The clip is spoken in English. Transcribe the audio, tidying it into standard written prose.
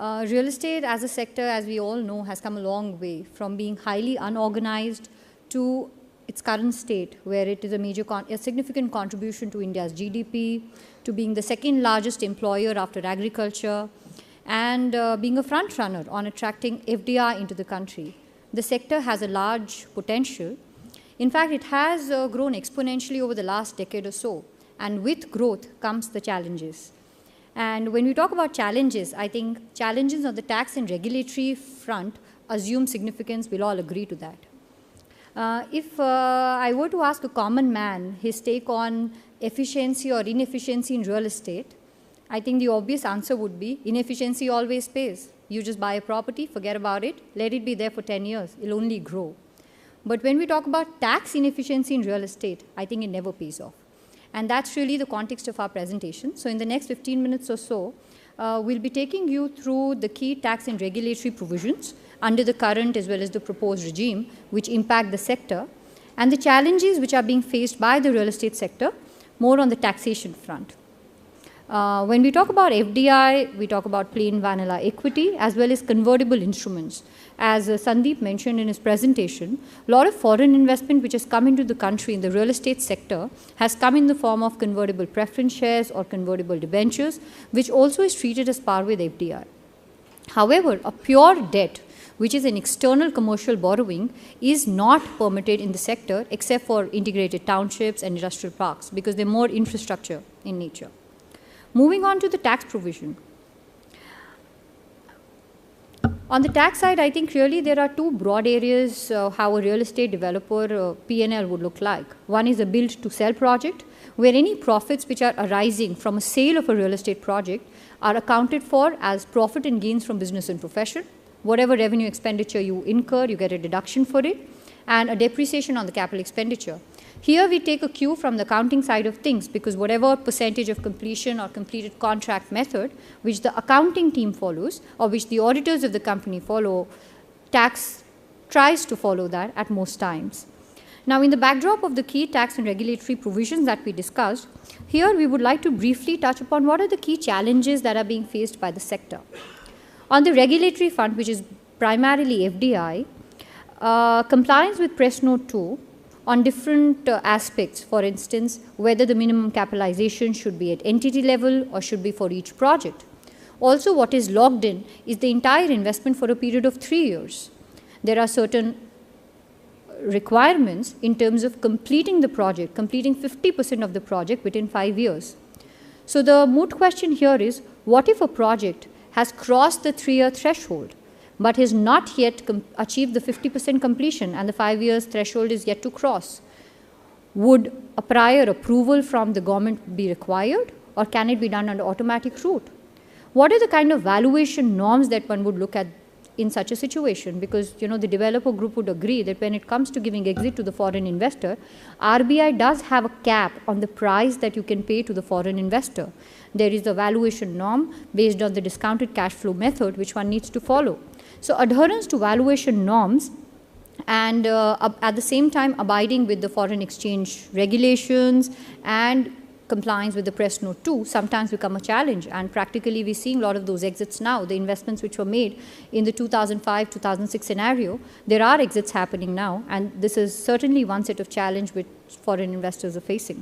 Real estate as a sector, as we all know, has come a long way from being highly unorganized to its current state, where it is a significant contribution to India's GDP, to being the second largest employer after agriculture, and being a front runner on attracting FDI into the country. The sector has a large potential. In fact, it has grown exponentially over the last decade or so, and with growth comes the challenges. And when we talk about challenges, I think challenges on the tax and regulatory front assume significance. We'll all agree to that. If I were to ask a common man his take on efficiency or inefficiency in real estate, I think the obvious answer would be inefficiency always pays. You just buy a property, forget about it, let it be there for 10 years, it'll only grow. But when we talk about tax inefficiency in real estate, I think it never pays off. And that's really the context of our presentation. So in the next 15 minutes or so, we'll be taking you through the key tax and regulatory provisions under the current as well as the proposed regime, which impact the sector, and the challenges which are being faced by the real estate sector, more on the taxation front. When we talk about FDI, we talk about plain vanilla equity as well as convertible instruments. As Sandeep mentioned in his presentation, a lot of foreign investment which has come into the country in the real estate sector has come in the form of convertible preference shares or convertible debentures, which also is treated as par with FDI. However, a pure debt, which is an external commercial borrowing, is not permitted in the sector except for integrated townships and industrial parks because they're more infrastructure in nature. Moving on to the tax provision. On the tax side, I think really there are two broad areas how a real estate developer P&L would look like. One is a build to sell project, where any profits which are arising from a sale of a real estate project are accounted for as profit and gains from business and profession. Whatever revenue expenditure you incur, you get a deduction for it, and a depreciation on the capital expenditure. Here we take a cue from the accounting side of things because whatever percentage of completion or completed contract method which the accounting team follows or which the auditors of the company follow, tax tries to follow that at most times. Now, in the backdrop of the key tax and regulatory provisions that we discussed, here we would like to briefly touch upon what are the key challenges that are being faced by the sector. On the regulatory front, which is primarily FDI, compliance with Press Note 2 on different aspects, for instance, whether the minimum capitalization should be at entity level or should be for each project. Also, what is logged in is the entire investment for a period of 3 years. There are certain requirements in terms of completing the project, completing 50% of the project within 5 years. So the moot question here is, what if a project has crossed the 3-year threshold but has not yet achieved the 50% completion and the 5 years threshold is yet to cross? Would a prior approval from the government be required, or can it be done under automatic route? What are the kind of valuation norms that one would look at in such a situation? Because the developer group would agree that when it comes to giving exit to the foreign investor, RBI does have a cap on the price that you can pay to the foreign investor. There is a valuation norm based on the discounted cash flow method which one needs to follow. So adherence to valuation norms and at the same time abiding with the foreign exchange regulations and compliance with the Press Note 2 sometimes become a challenge, and practically we're seeing a lot of those exits now. The investments which were made in the 2005-2006 scenario, there are exits happening now, and this is certainly one set of challenge which foreign investors are facing.